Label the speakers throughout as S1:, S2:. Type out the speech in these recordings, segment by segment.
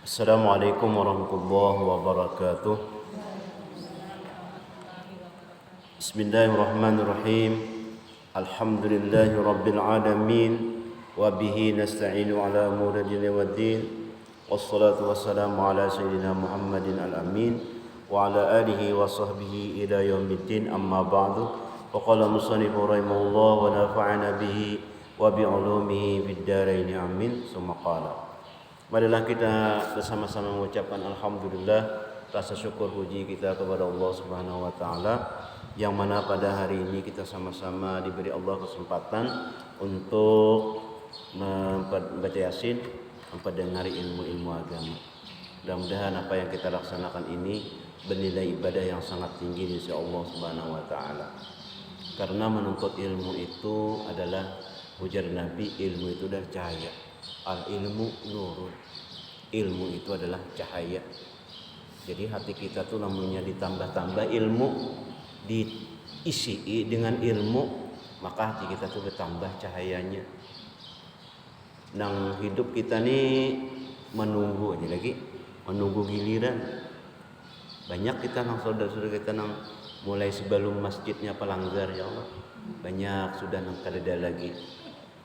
S1: Assalamualaikum warahmatullahi wabarakatuh. Bismillahirrahmanirrahim. Alhamdulillahi rabbil alamin. Wa bihi nasta'inu ala umuri dunya waddin. Wassalatu wassalamu ala sayyidina Muhammadin al-amin wa ala alihi wa sahbihi ila yaumiddin, amma ba'du. Faqala musannifu rahimahullah wa nafa'ana bihi wa bi'ulumihi fid dharain, amin. Summa qala, marilah kita bersama-sama mengucapkan alhamdulillah, rasa syukur puji kita kepada Allah Subhanahu wa taala, yang mana pada hari ini kita sama-sama diberi Allah kesempatan untuk membaca Yasin, mempelajari ilmu-ilmu agama. Mudah-mudahan apa yang kita laksanakan ini bernilai ibadah yang sangat tinggi di sisi Allah Subhanahu wa taala. Karena menuntut ilmu itu adalah, ujar Nabi, ilmu itu adalah cahaya. Al-ilmu nurun. Ilmu itu adalah cahaya. Jadi hati kita tuh namanya ditambah-tambah ilmu, diisi dengan ilmu, maka hati kita tuh bertambah cahayanya. Nang hidup kita nih menunggu aja lagi, menunggu giliran. Banyak kita nang saudara-saudara kita nang mulai sebelum masjidnya pelanggar, ya Allah. Banyak sudah nang kada lagi.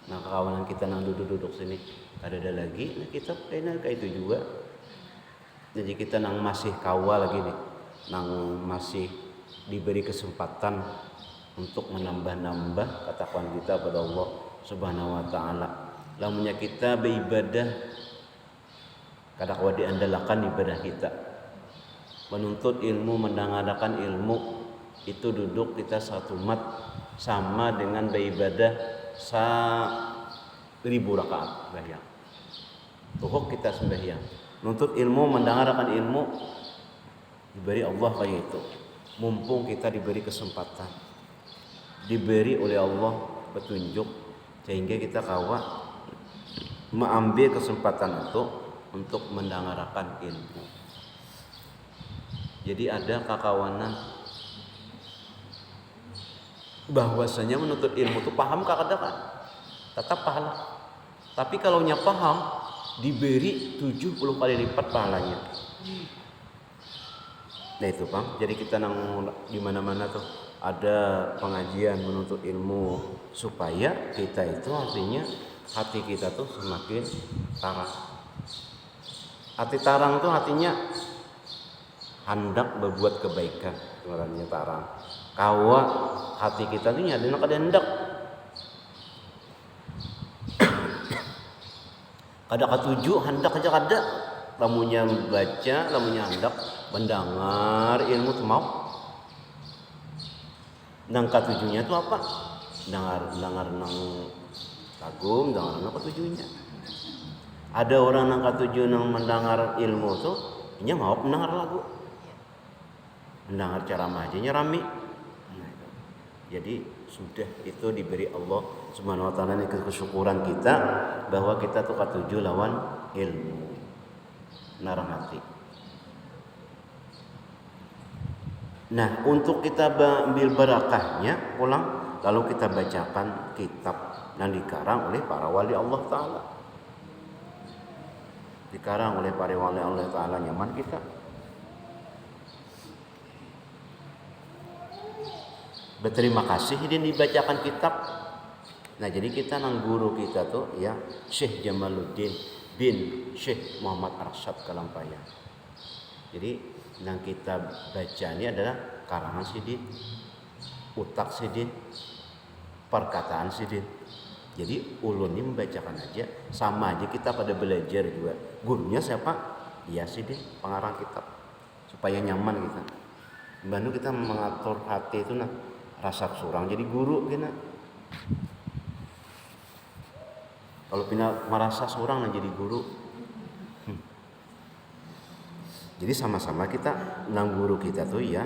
S1: Nah, kawanan kita nang duduk-duduk sini ada lagi, nah kita kayak itu juga. Jadi kita nang masih kawal lagi nih, nang masih diberi kesempatan untuk menambah-nambah ketakwaan kita pada Allah Subhanahu wa taala. Lamunnya kita beribadah kada kuat diandalkan ibadah kita. Menuntut ilmu, mendengarkan ilmu, itu duduk kita satu mat sama dengan beribadah 1000 rakaat bayang. Tuhuk kita sembahyang. Nuntut ilmu, mendengarkan ilmu, diberi Allah kayak itu. Mumpung kita diberi kesempatan, diberi oleh Allah petunjuk, sehingga kita kawa mengambil kesempatan itu untuk mendengarkan ilmu. Jadi ada kakawanan bahwasanya menuntut ilmu itu paham kada kan? Tetap pahala. Tapi kalau nya paham, diberi 70 kali lipat pahalanya. Nah itu Bang, jadi kita nang di mana-mana tuh ada pengajian menuntut ilmu, supaya kita itu artinya hati kita tuh semakin tarang. Hati tarang tuh artinya hendak berbuat kebaikan, sebenarnya tarang. Kawa hati kita tuh nyadar kada hendak. Kada katuju hendak aja kada. Lamunnya baca, lamunnya hendak mendengar ilmu tuh mau. Nang katujunya tuh apa? Dengar nang kagum, dengar nang katujunya. Ada orang nang katuju nang mendengar ilmu tuh, nya mau mendengar lagu. Mendengar ceramah aja nya rame. Jadi sudah itu diberi Allah Subhanahu wa taala, ini kesyukuran kita bahwa kita tuh katuju lawan ilmu. Narang hati. Nah, untuk kita ambil barakahnya pulang, lalu kita bacakan kitab yang dikarang oleh para wali Allah taala. Dikarang oleh para wali Allah taala, nyaman kita. Berterima kasih dia dibacakan kitab. Nah jadi kita nang guru kita tuh ya Syekh Jamaluddin bin Syekh Muhammad Arsyad Kalampayang. Jadi nang kita baca ini adalah karangan sidin, utak sidin, perkataan sidin. Jadi ulun ini membacakan aja, sama aja kita pada belajar juga. Gurunya siapa? Iya sidin, pengarang kitab, supaya nyaman kita. Baru kita mengatur hati itu nah rasa surang jadi guru kena. Kalau pina merasa surang nah jadi guru. Jadi sama-sama kita nang guru kita tuh ya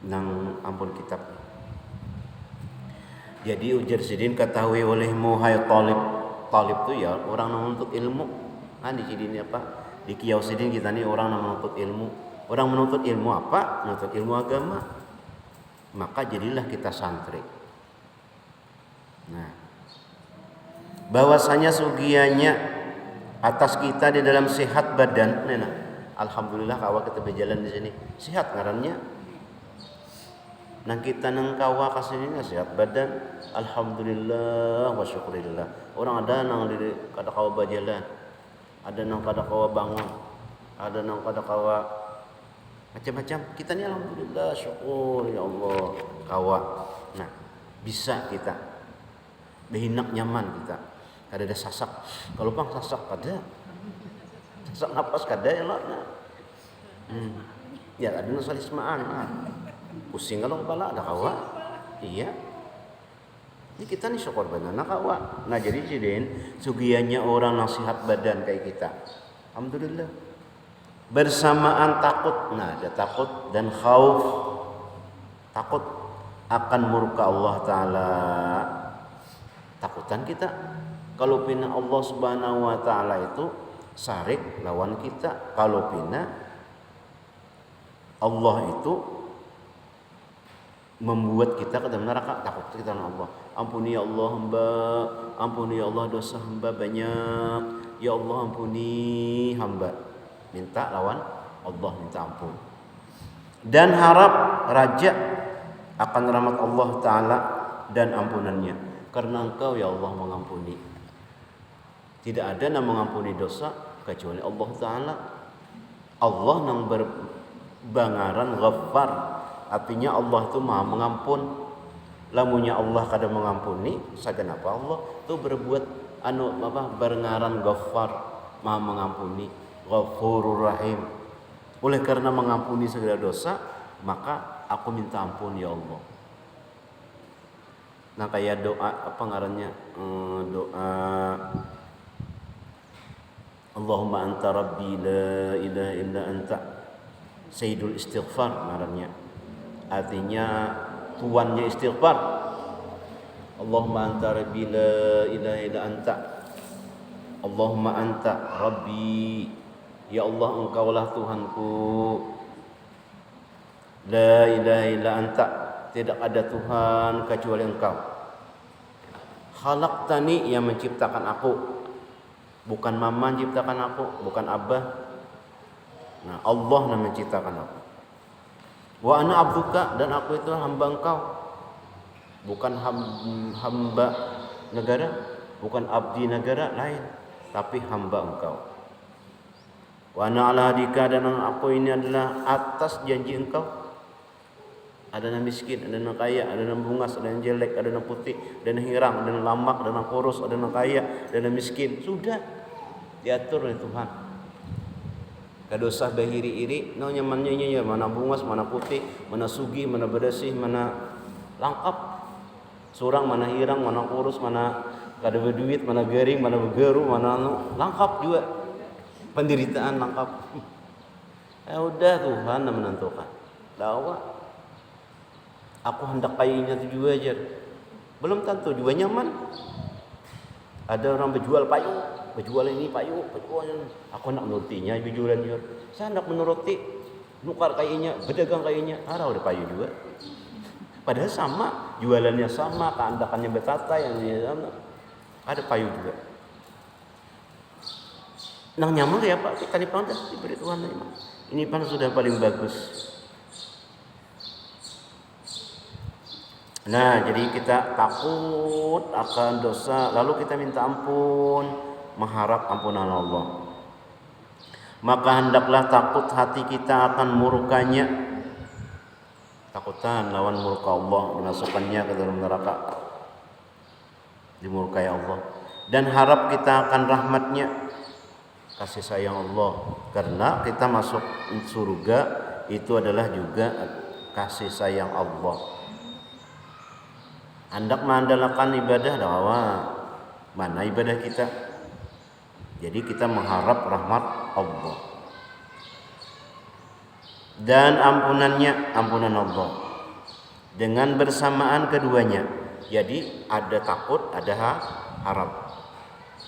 S1: nang ampun kitab. Jadi ujar sidin, ketahui olehmu hai talib. Talib tuh ya orang yang menuntut ilmu. Nah di sini apa? Di kiau sidin kita nih orang yang menuntut ilmu. Orang menuntut ilmu apa? Menuntut ilmu agama. Maka jadilah kita santri. Nah, bahwasanya sugianya atas kita di dalam sehat badan. Nah, alhamdulillah kawa kita berjalan di sini sehat ngarannya. Nang kita nang kawa kasini sehat badan, alhamdulillah wa syukurillah. Orang ada nang di kada kawa berjalan, ada nang kada kawa bangun, ada nang kada kawa macam-macam. Kita ni alhamdulillah syukur ya Allah kawa. Nah, bisa kita behinak nyaman kita. Kada ada sasak. Kalau bang sasak kada. Sasak napas kada ya lah. Ya ada nasalismaan. Pusing kalau kepala ada kawa. Iya. Ini kita nih syukur banana kawa. Nah jadi jadiin sugiannya orang nasihat badan kayak kita. Alhamdulillah. Bersamaan takut. Nah ada takut dan khauf. Takut akan murka Allah Ta'ala. Takutan kita. Kalau pina Allah Subhanahu Wa Ta'ala itu sarik lawan kita. Kalau pina Allah itu membuat kita ke dalam neraka, takut kita dengan Allah. Ampuni ya Allah hamba, ampuni ya Allah dosa hamba banyak. Ya Allah ampuni hamba. Minta lawan Allah, minta ampun. Dan harap raja akan rahmat Allah Ta'ala dan ampunannya. Karena Engkau ya Allah mengampuni. Tidak ada yang mengampuni dosa kecuali Allah Ta'ala. Allah yang berbangaran Ghaffar. Artinya Allah itu maha mengampun. Lamunya Allah kada mengampuni, sagan apa Allah itu berbuat berngaran Ghaffar, maha mengampuni, Ghafurur Rahim. Oleh karena mengampuni segala dosa, maka aku minta ampun ya Allah. Nah kayak doa apa ngarannya? Doa Allahumma anta rabbi la ilaha illa anta sayyidul istighfar ngarannya. Artinya tuannya istighfar. Allahumma anta rabbi la ilaha illa anta. Allahumma anta rabbi. Ya Allah engkaulah Tuhanku. La ilaha illa anta. Tidak ada Tuhan kecuali Engkau. Khalaqtani, yang menciptakan aku. Bukan mama menciptakan aku, bukan abah. Nah, Allah yang menciptakan aku. Wa ana abduka, dan aku itu hamba Engkau. Bukan hamba negara, bukan abdi negara lain, tapi hamba Engkau. Wa ana ala hadika, dan aku ini adalah atas janji Engkau. Ada yang miskin, ada yang kaya, ada yang bungas, ada yang jelek, ada yang putih, ada yang hirang, ada yang lamak, ada yang kurus, ada yang kaya, ada yang miskin. Sudah diatur oleh Tuhan. Kada usah bahiri-iri, no nyamannya ya, mana bungas, mana putih, mana sugi, mana bedasih, mana lengkap. Surang, mana hirang, mana kurus, mana kada berduit, mana garing, mana begeru, mana lengkap juga. Penderitaan lengkap. Ya udah Tuhan yang menentukan. Dakwah. Aku hendak kayunya tujuh aja. Belum tentu juga nyaman. Ada orang berjual payung, berjual ini payung, berjual. Aku nak menurutinya berjualan dia. Saya hendak menuruti nukar kayunya, berdagang kayunya. Arah udah payu juga. Padahal sama, jualannya sama, keandakannya bertata yang sama. Ada payu juga. Nang nyaman ya Pak, kita dipandang diberi Tuhan ini. Ini pan sudah paling bagus. Nah, jadi kita takut akan dosa, lalu kita minta ampun, mengharap ampunan Allah. Maka hendaklah takut hati kita akan murkanya. Takutan lawan murka Allah, dimasukkannya ke dalam neraka, dimurkai Allah. Dan harap kita akan rahmatnya, kasih sayang Allah. Karena kita masuk surga itu adalah juga kasih sayang Allah. Hendak mengandalkan ibadah dakwah, mana ibadah kita? Jadi kita mengharap rahmat Allah dan ampunannya, ampunan Allah. Dengan bersamaan keduanya. Jadi ada takut, ada harap.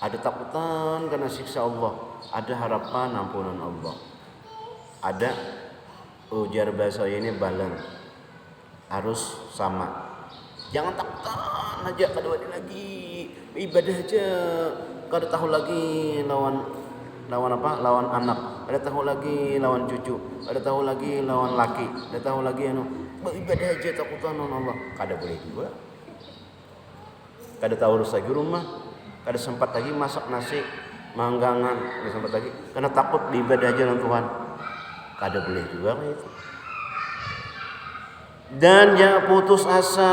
S1: Ada takutan karena siksa Allah, ada harapan ampunan Allah. Ada ujar bahasa ini balance. Harus sama. Jangan takutan aja kada wadi lagi ibadah aja, kada tahu lagi lawan lawan apa? Lawan anak. Ada tahu lagi lawan cucu. Ada tahu lagi lawan laki. Ada tahu lagi beribadah aja takutan Allah. Kada boleh juga. Kada tahu urus lagi rumah. Kada sempat lagi masak nasi, manggangan. Kada sempat lagi. Karena takut beribadah aja dengan Tuhan. Kada boleh juga kayak itu. Dan jangan putus asa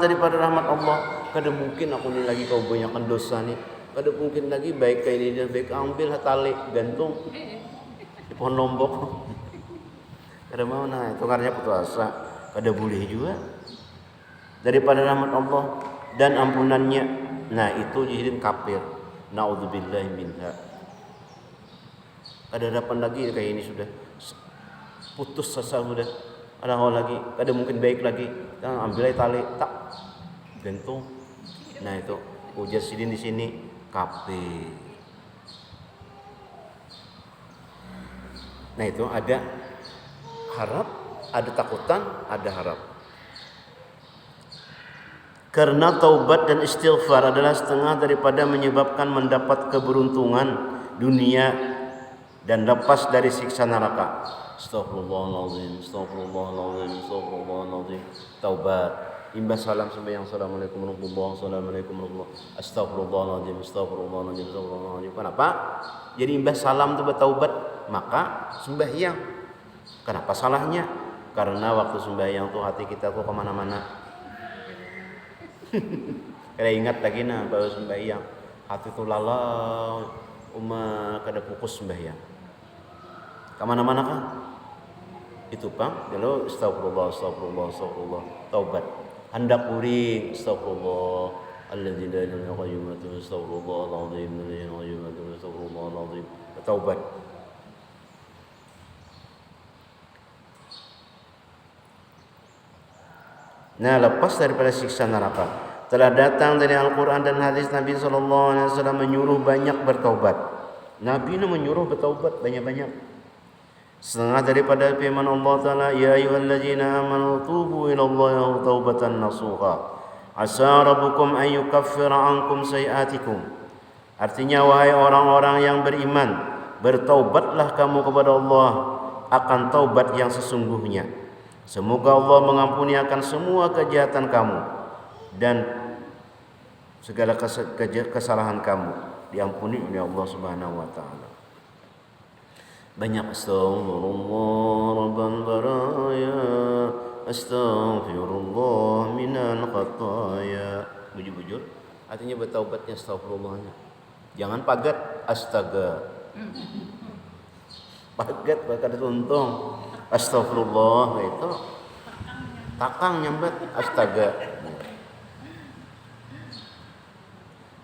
S1: daripada rahmat Allah. Kada mungkin aku ni lagi kau banyakkan dosa ni. Kada mungkin lagi baik kayak ini dan baik ambil tali gantung di pohon lombok. Kada mau itu karena putus asa. Kada boleh juga daripada rahmat Allah dan ampunannya. Nah itu jadiin kafir. Naudzubillahi minha. Kada harapan lagi kayak ini sudah putus asa sudah. Ada hal lagi, kada mungkin baik lagi. Ambil tali tak gantung. Nah itu ujar sidin di sini kafir. Nah itu ada harap, ada takutan, ada harap. Karena taubat dan istighfar adalah setengah daripada menyebabkan mendapat keberuntungan dunia dan lepas dari siksa neraka. Astagfirullahaladzim, astagfirullahaladzim, astagfirullahaladzim. Taubat. Imbas salam sembahyang. Assalamualaikum warahmatullahi wabarakatuh. Astagfirullahaladzim, astagfirullahaladzim, astagfirullahaladzim. Kenapa? Jadi imbas salam itu bertaubat, maka sembahyang. Kenapa salahnya? Karena waktu sembahyang tuh hati kita tuh kemana-mana. Kada ingat lagi bahwa sembahyang. Hati tuh lalau, kada fokus sembahyang. Kemana-mana kan? Itu pang, kalau astagfirullah, astagfirullah, astagfirullah, taubat. Hendak uring, astagfirullah, alladzi la ilaha illa huwa qayyum, astagfirullah, alazim, la ilaha illa huwa, astagfirullah, alazim, taubat. Nah, lepas daripada siksa neraka, telah datang dari Al-Quran dan hadis Nabi SAW menyuruh banyak bertaubat. Nabi menyuruh bertaubat banyak-banyak. Setengah daripada firman Allah Ta'ala, ya ayyuhallazina amanu tubu ilallahi taubatan nasuha asa rabbukum an yukaffira ankum sayiatikum. Artinya wahai orang-orang yang beriman, bertaubatlah kamu kepada Allah akan taubat yang sesungguhnya. Semoga Allah mengampuni akan semua kejahatan kamu dan segala kesalahan kamu diampuni oleh Allah Subhanahu wa taala. Banyak astaghfirullah rabbal baraya, astaghfirullah minal khataya. Bujur-bujur artinya bertaubatnya astaghfirullahnya. Jangan pagat astaga. Pagat bakal untung. Astaghfirullah itu takang nyambat astaga.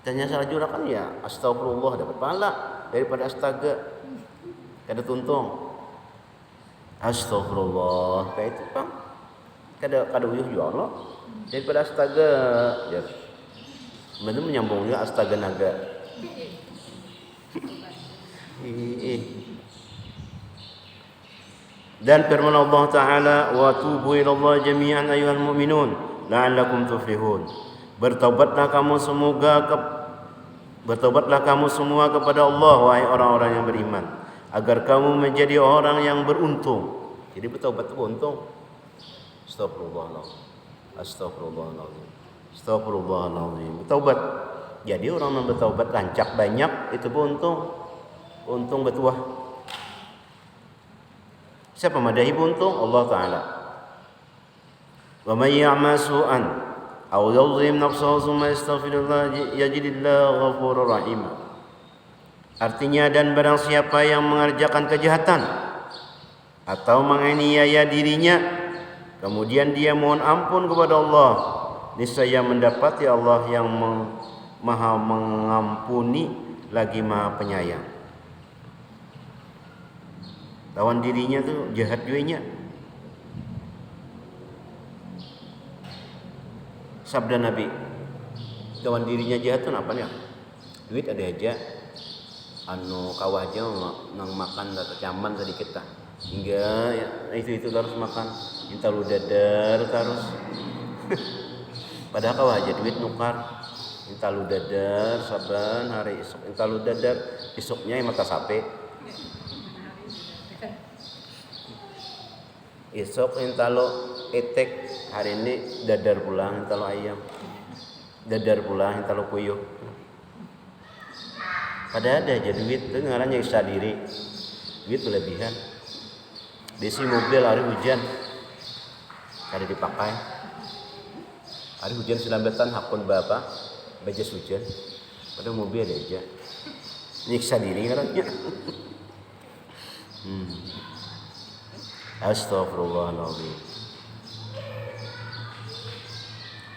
S1: Tanya salah jurakan ya astaghfirullah dapat pahala daripada astaga. Kada tuntung. Astagfirullah kayak itu Bang. Kada uyuh juga Allah. Daripada astaga ya. Benar menyambungnya astaga naga. Dan firman Allah Ta'ala, wa tubu ilallah jami'an ayyuhal mu'minun la'allakum tuflihun. Bertaubatlah kamu semua kepada Allah wahai orang-orang yang beriman, agar kamu menjadi orang yang beruntung. Jadi bertaubat itu beruntung. Astagfirullahaladzim, astagfirullahaladzim, astagfirullahaladzim. Bertaubat. Jadi orang yang bertaubat lancak banyak itu beruntung. Untung bertuah. Siapa madahi beruntung? Allah Ta'ala. Wa may ya'mal su'an aw yadhlim nafsahu thumma yastaghfirullah yajidillahu ghafurur rahim. Artinya, dan barang siapa yang mengerjakan kejahatan atau menganiaya dirinya, kemudian dia mohon ampun kepada Allah, niscaya mendapati Allah yang maha mengampuni lagi maha penyayang. Lawan dirinya tuh jahat juanya. Sabda Nabi, lawan dirinya jahat tuh apa nih? Duit ada aja. Kawah aja nang makan data caman sedikit tak hingga ya, itu harus makan minta lu dadar terus padahal kawah aja duit nukar Intalu dadar saban hari isuk intalu dadar isuknya yang mata sape. Isuk intalu etek hari ini dadar pulang intalu ayam. Dadar pulang intalu puyuh. Pada ada aja duit itu ngarannya isa diri. Duit berlebihan. Desi mobil hari hujan. Kada dipakai. Hari hujan selambetan hakun bapak bajas hujan. Pada mobil ada aja. Nyiksa diri ngarannya. Astagfirullahaladzim.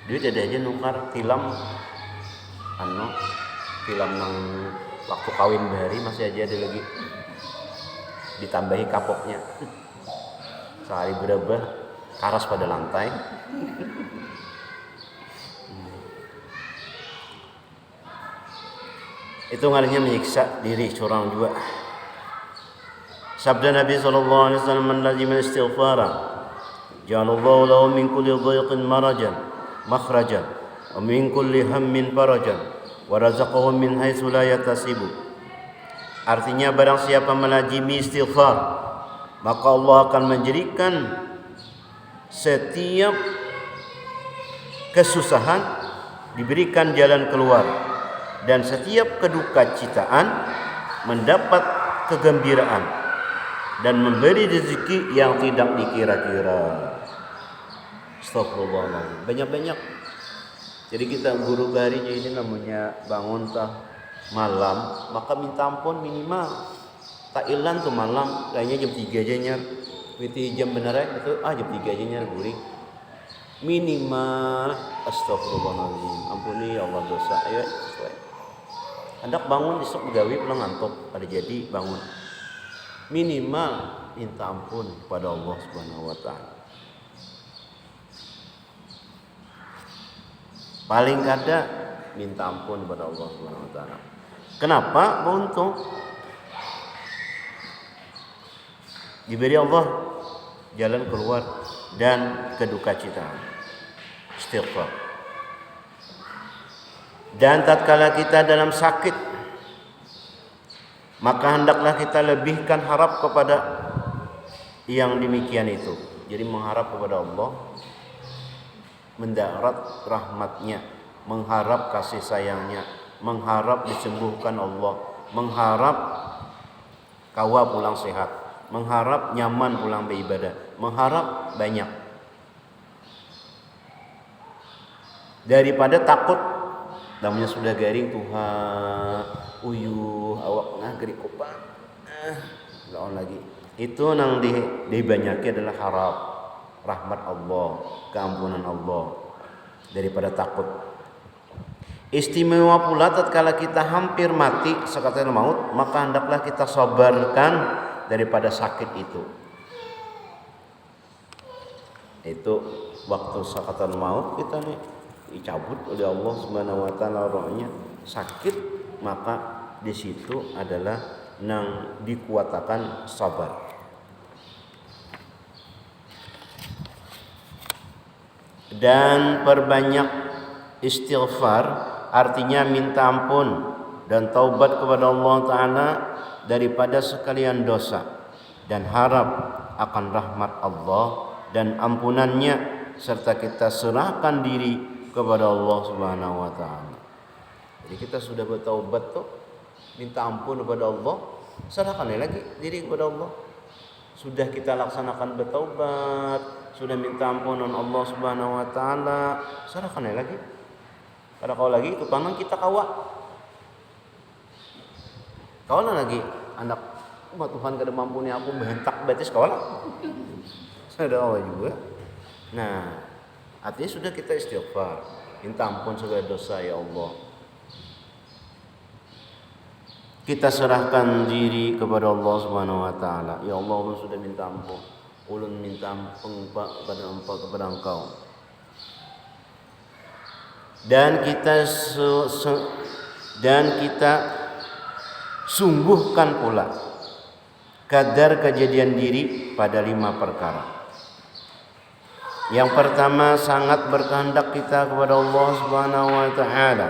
S1: Duit ada aja nukar tilam tilam nang waktu kawin bahari masih aja ada lagi ditambahi kapoknya sehari berapa karas pada lantai. Itu ngarannya menyiksa diri seorang juga. Sabda Nabi sallallahu alaihi wasallam, "Man lazima istighfara ja'alallahu lahu min kulli dhayqin makhrajan wa min kulli hammin farajan wa razaqahu min haitsu la yatasibu." Artinya barang siapa melazimi istighfar, maka Allah akan menjadikan setiap kesusahan diberikan jalan keluar dan setiap kedukacitaan mendapat kegembiraan dan memberi rezeki yang tidak dikira-kira. Astagfirullahaladzim. Banyak-banyak. Jadi kita guru bahari ini namanya bangun malam, maka minta ampun minimal. Tak ilan tuh malam, kayaknya jam 3 aja nyar. Witi jam bener itu jam 3 aja nyar guring. Minimal astagfirullahaladzim. Ampuni ya Allah dosa. Ayo. Hendak bangun besok begawi pulang ngantuk, pada jadi bangun. Minimal minta ampun kepada Allah Subhanahu wa taala. Paling kada minta ampun kepada Allah Subhanahu wa taala. Kenapa? Beruntung diberi Allah jalan keluar dan kedukacitaan. Istighfar. Dan tatkala kita dalam sakit, maka hendaklah kita lebihkan harap kepada yang demikian itu. Jadi mengharap kepada Allah, mendarat rahmatnya, mengharap kasih sayangnya, mengharap disembuhkan Allah, mengharap kawa pulang sehat, mengharap nyaman pulang beribadah, mengharap banyak. Daripada takut namanya sudah garing Tuhan uyuh awak ngagri kopa lawan lagi itu nang dibanyaki adalah harap rahmat Allah, keampunan Allah daripada takut. Istimewa pula tatkala kita hampir mati sakaten maut, maka hendaklah kita sabarkan daripada sakit itu. Itu waktu sakaten maut kita nih dicabut oleh Allah Subhanahu wa taala rohnya sakit, maka di situ adalah nang dikuatakan sabar. Dan perbanyak istighfar artinya minta ampun dan taubat kepada Allah taala daripada sekalian dosa dan harap akan rahmat Allah dan ampunannya, serta kita serahkan diri kepada Allah Subhanahu wa taala. Jadi kita sudah bertaubat tuh, minta ampun kepada Allah, serahkan lagi diri kepada Allah. Sudah kita laksanakan bertaubat, sudah minta ampunan Allah Subhanahu wa taala, serahkan lagi. Kada kau lagi itu panang kita kawa. Kau lagi anak Tuhan kada mampuni aku behentak batis kau lah. Sudah awal juga. Nah, artinya sudah kita istighfar, minta ampun segala dosa ya Allah. Kita serahkan diri kepada Allah Subhanahu wa taala. Ya Allah, ulun sudah minta ampun. Ulun minta ampun kepada Engkau. Dan kita sungguhkan pula kadar kejadian diri pada 5 perkara. Yang pertama, sangat berkehendak kita kepada Allah Subhanahu wa taala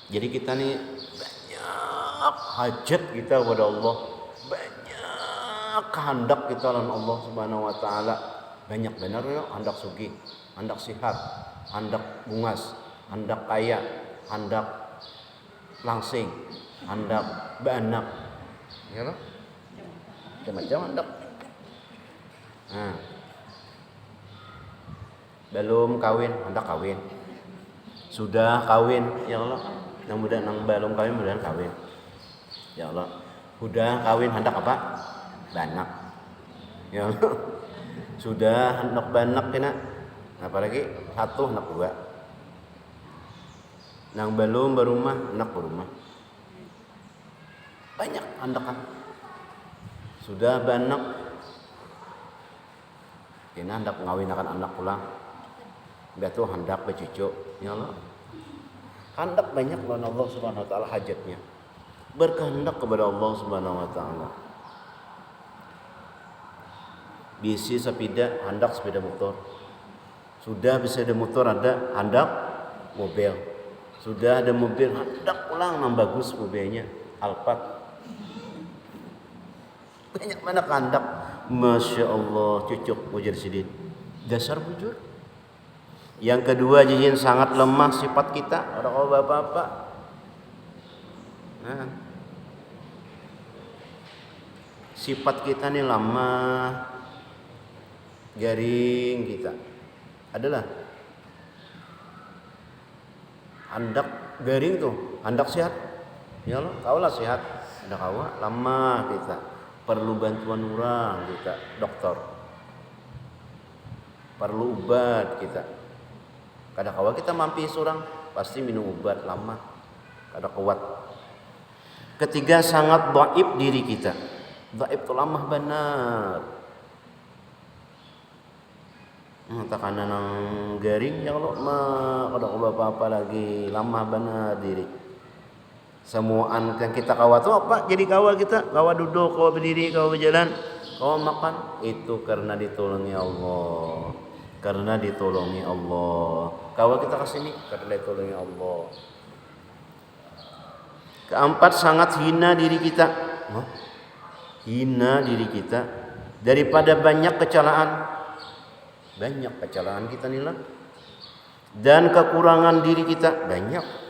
S1: Jadi kita nih banyak hajat kita kepada Allah, banyak kehendak kita dengan Allah Subhanahu wa taala. Banyak benar ya, hendak sugih, hendak sehat, hendak bungas, hendak kaya, hendak langsing, hendak beranak. Ya loh. Macam-macam hendak. Nah, belum kawin, hendak kawin. Sudah kawin, ya Allah. Nang muda nang belum kawin, mudahan kawin. Ya Allah. Sudah kawin, hendak apa? Banak. Ya Allah. Sudah hendak banak kena. Apalagi satu hendak dua. Nang belum berumah, hendak berumah. Banyak hendakan. Sudah banak, kena hendak ngawinakan anak pulang. Biar tuh hendak bercucu, ya Allah. Hendak banyak lawan Allah Subhanahu wa taala hajatnya. Berkehendak kepada Allah Subhanahu wa taala. Bisi sepeda, hendak sepeda motor. Sudah bisa ada motor ada, hendak mobil. Sudah ada mobil, hendak pulang yang bagus mobilnya, Alphard. Banyak mana hendak. Masya Allah, cucuk ujar sidin. Dasar bujur. Yang kedua, jijin sangat lemah sifat kita. Orang bapak-bapak. Nah, sifat kita nih lemah, garing kita. Adalah hendak garing tuh, hendak sehat. Ya Allah, kaulah sehat. Hendak kawa lemah kita. Perlu bantuan orang kita, dokter. Perlu obat kita. Kadang-kadang kita mampir seorang pasti minum obat lama. Kada kuat. Ketiga, sangat dhaif diri kita. Dhaif itu lemah benar. Takanan nang garing ya Allah kada apa-apa lagi lemah benar diri. Semuaan yang kita kawat itu apa? Jadi kawal kita, kawal duduk, kawal berdiri, kawal berjalan, kawal makan. Itu karena ditolongi Allah. Karena ditolongi Allah. Kawal kita ke sini karena ditolongi Allah. Keempat, sangat hina diri kita. Hina diri kita daripada banyak kecelaan. Banyak kecelaan kita nih lah. Dan kekurangan diri kita banyak.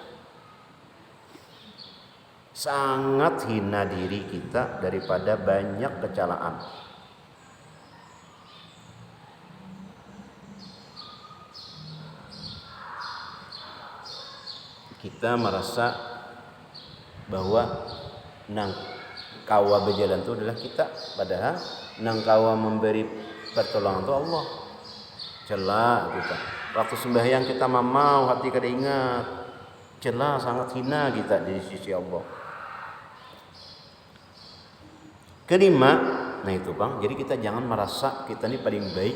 S1: Sangat hina diri kita daripada banyak kecelaan. Kita merasa bahwa nang kawa berjalan itu adalah kita, padahal nang kawa memberi pertolongan itu Allah. Celah kita. Waktu sembahyang kita mau hati kada ingat. Celah, sangat hina kita di sisi Allah. Kelima, nah itu Bang, jadi kita jangan merasa kita ini paling baik,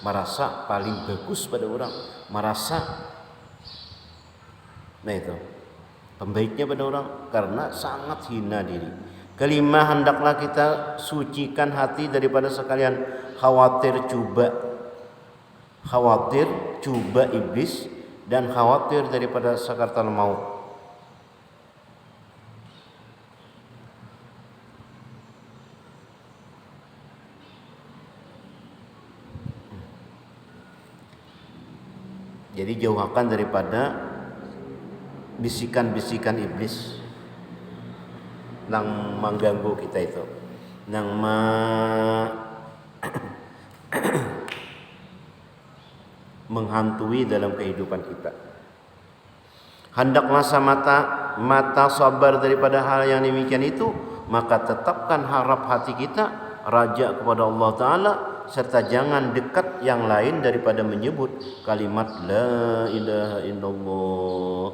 S1: merasa paling bagus pada orang, merasa nah itu pembaiknya pada orang karena sangat hina diri. Kelima, hendaklah kita sucikan hati daripada sekalian khawatir cuba iblis dan khawatir daripada sakaratul maut. Jadi jauhkan daripada bisikan-bisikan iblis yang mengganggu kita itu, yang menghantui dalam kehidupan kita. Hendaklah mata sabar daripada hal yang demikian itu, maka tetapkan harap hati kita raja kepada Allah Ta'ala, serta jangan dekat yang lain daripada menyebut kalimat la ilaha illallah,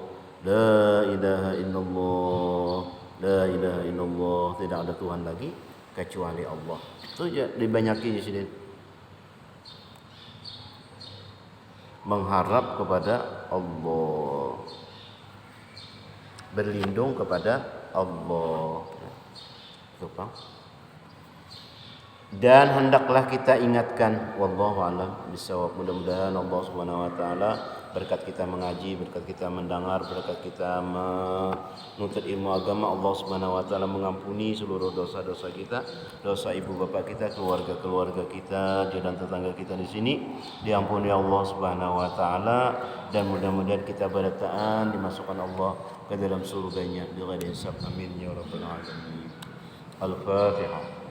S1: la ilaha illallah, la ilaha illallah, tidak ada Tuhan lagi kecuali Allah. Itu ya dibanyaki di sini. Mengharap kepada Allah, berlindung kepada Allah. Itu Pak. Dan hendaklah kita ingatkan, wallahu a'lam bishawab, mudah-mudahan Allah Subhanahu wa taala berkat kita mengaji, berkat kita mendengar, berkat kita menuntut ilmu agama, Allah Subhanahu wa taala mengampuni seluruh dosa-dosa kita, dosa ibu bapa kita, keluarga-keluarga kita, dan tetangga kita di sini diampuni Allah Subhanahu wa taala, dan mudah-mudahan kita berataan dimasukkan Allah ke dalam surganya bighairi hisab. Amin ya rabbal alamin. Al-Fatihah.